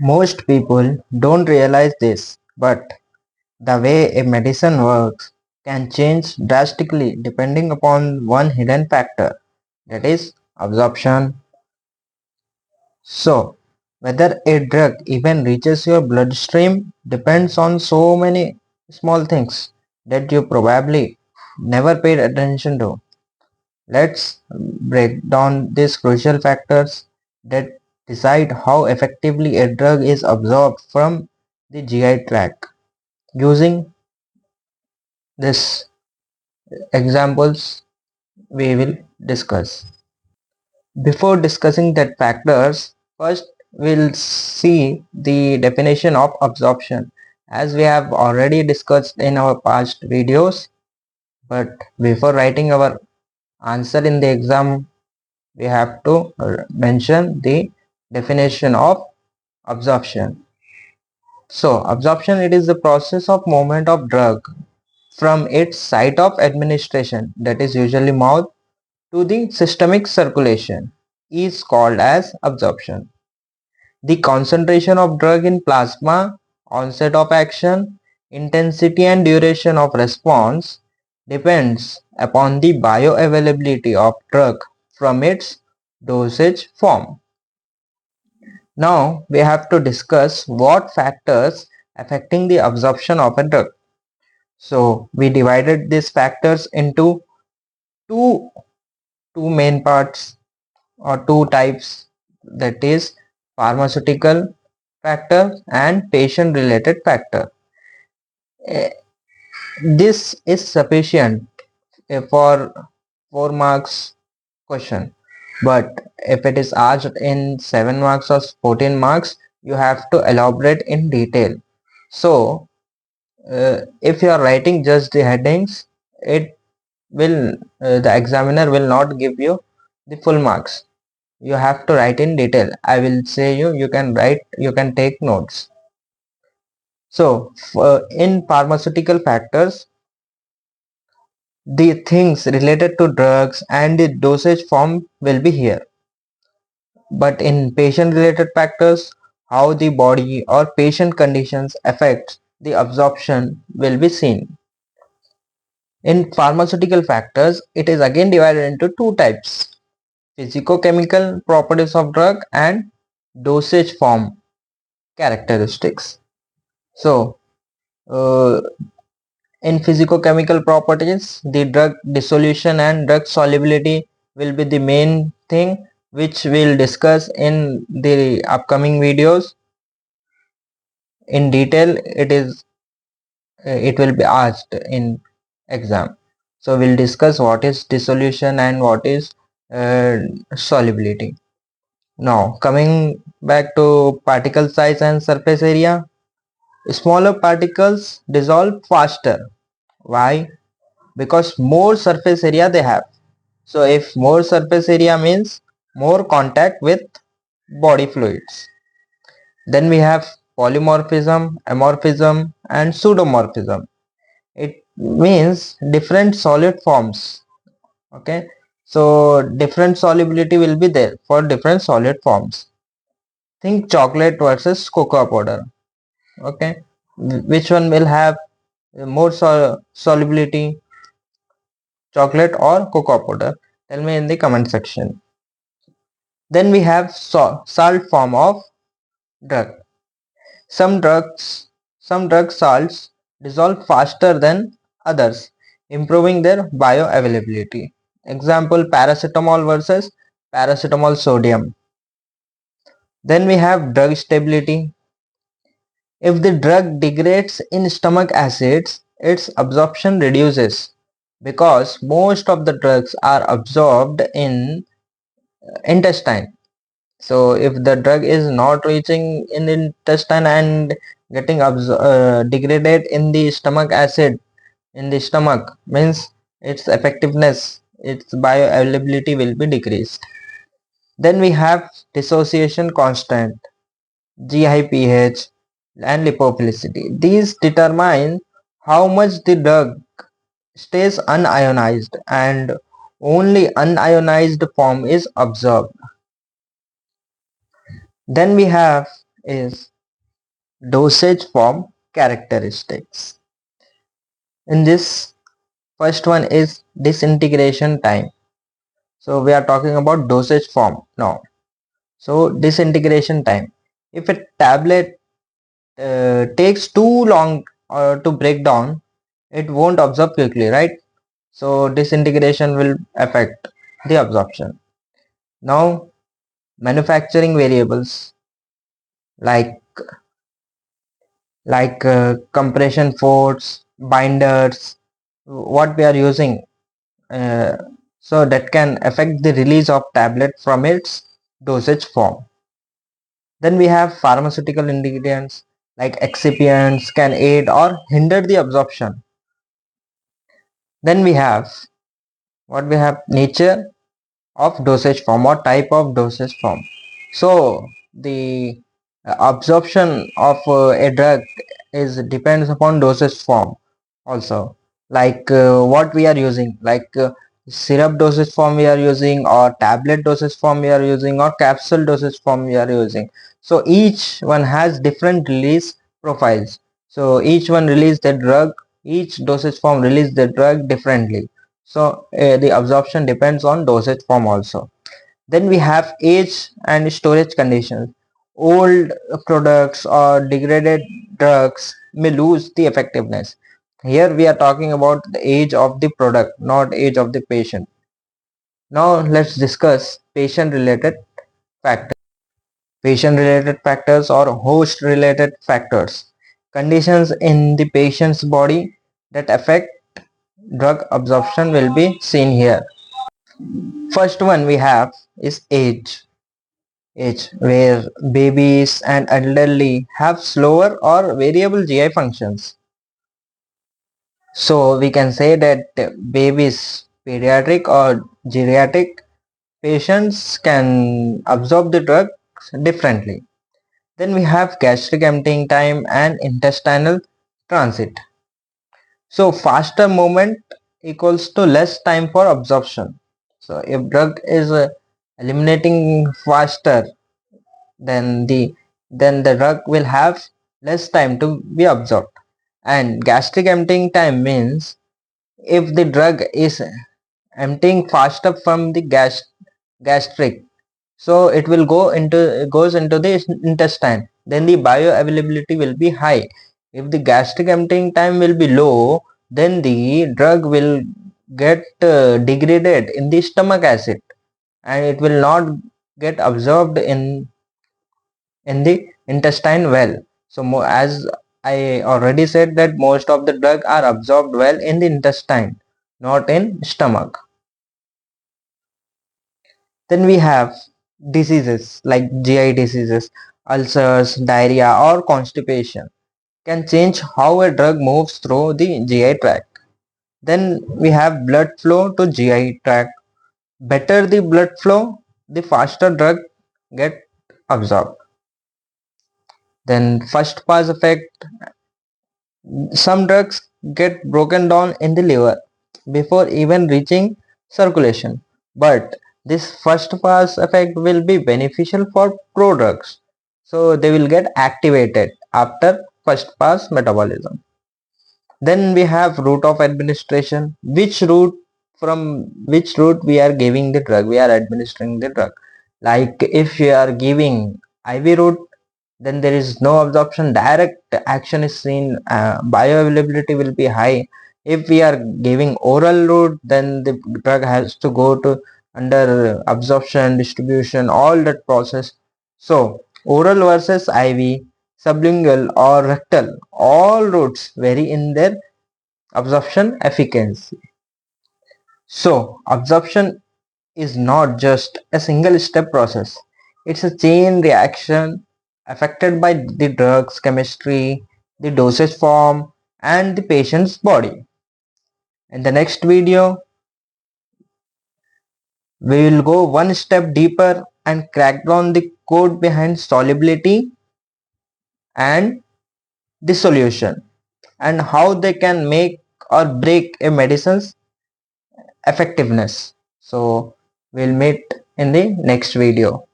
Most people don't realize this, but the way a medicine works can change drastically depending upon one hidden factor, that is absorption. So, whether a drug even reaches your bloodstream depends on so many small things that you probably never paid attention to. Let's break down these crucial factors that decide how effectively a drug is absorbed from the GI tract. Using these examples, we will discuss. Before discussing that factors, first we'll see the definition of absorption as we have already discussed in our past videos. But before writing our answer in the exam, we have to mention the definition of absorption. So absorption, it is the process of movement of drug from its site of administration, that is usually mouth, to the systemic circulation, is called as absorption. The concentration of drug in plasma, onset of action, intensity and duration of response depends upon the bioavailability of drug from its dosage form. Now we have to discuss what factors affecting the absorption of a drug. So we divided these factors into two two main parts or two types, that is pharmaceutical factor and patient related factor. Eh, This is sufficient for 4 marks question, but if it is asked in 7 marks or 14 marks, you have to elaborate in detail. So if you are writing just the headings, it will the examiner will not give you the full marks. You have to write in detail. I will say you can write, you can take notes. So in pharmaceutical factors, the things related to drugs and the dosage form will be here, but in patient related factors, how the body or patient conditions affect the absorption will be seen. In pharmaceutical factors, it is again divided into two types: physicochemical properties of drug and dosage form characteristics. So uh, in physicochemical properties, the drug dissolution and drug solubility will be the main thing which we'll discuss in the upcoming videos in detail. It will be asked in exam. So we'll discuss what is dissolution and what is uh, solubility. Now coming back to particle size and surface area, smaller particles dissolve faster. Why? Because more surface area they have. So if more surface area means more contact with body fluids. Then we have polymorphism, amorphism and pseudomorphism. It means different solid forms. Okay, so different solubility will be there for different solid forms. Think chocolate versus cocoa powder. Okay, which one will have more solubility, chocolate or cocoa powder? Tell me in the comment section. Then we have salt form of drug. Some drugs, some drug salts dissolve faster than others, improving their bioavailability. Example, paracetamol versus paracetamol sodium. Then we have drug stability. If the drug degrades in stomach acids, its absorption reduces because most of the drugs are absorbed in intestine. So if the drug is not reaching in the intestine and getting degraded in the stomach acid in the stomach, means its effectiveness, its bioavailability will be decreased. Then we have dissociation constant, GIPH and lipophilicity. These determine how much the drug stays unionized and only unionized form is absorbed. Then we have is dosage form characteristics. In this, first one is disintegration time. So we are talking about dosage form now. So disintegration time. If a tablet takes too long to break down, it won't absorb quickly, right? So disintegration will affect the absorption. Now, manufacturing variables like compression force, binders, what we are using, uh, so that can affect the release of tablet from its dosage form. Then we have pharmaceutical ingredients like excipients can aid or hinder the absorption. Then we have nature of dosage form or type of dosage form. So the absorption of a drug is depends upon dosage form also, like what we are using, like syrup dosage form we are using, or tablet dosage form we are using, or capsule dosage form we are using. So each one has different release profiles. So each one release the drug, each dosage form release the drug differently. So the absorption depends on dosage form also. Then we have age and storage conditions. Old products or degraded drugs may lose the effectiveness. Here we are talking about the age of the product, not age of the patient. Now let's discuss patient related factors. Patient related factors or host related factors. Conditions in the patient's body that affect drug absorption will be seen here. First one we have is age, where babies and elderly have slower or variable GI functions. So we can say that babies, pediatric or geriatric patients can absorb the drugs differently. Then we have gastric emptying time and intestinal transit. So faster movement equals to less time for absorption. So if drug is eliminating faster, then the drug will have less time to be absorbed. And gastric emptying time means if the drug is emptying faster from the gastric, so it will goes into the intestine, then the bioavailability will be high. If the gastric emptying time will be low, then the drug will get degraded in the stomach acid, and it will not get absorbed in the intestine well. So as I already said that most of the drug are absorbed well in the intestine, not in stomach. Then we have diseases like GI diseases, ulcers, diarrhea or constipation can change how a drug moves through the GI tract. Then we have blood flow to GI tract. Better the blood flow, the faster drug get absorbed. Then first pass effect. Some drugs get broken down in the liver before even reaching circulation, but this first pass effect will be beneficial for prodrugs. So they will get activated after first pass metabolism. Then we have route of administration. Which route we are giving the drug, we are administering the drug. Like if you are giving IV route, then there is no absorption, direct action is seen, bioavailability will be high. If we are giving oral route, then the drug has to go to under absorption, distribution, all that process. So oral versus IV, sublingual or rectal, all routes vary in their absorption efficacy. So absorption is not just a single step process. It's a chain reaction affected by the drug's chemistry, the dosage form, and the patient's body. In the next video, we will go one step deeper and crack down the code behind solubility and dissolution, and how they can make or break a medicine's effectiveness. So we'll meet in the next video.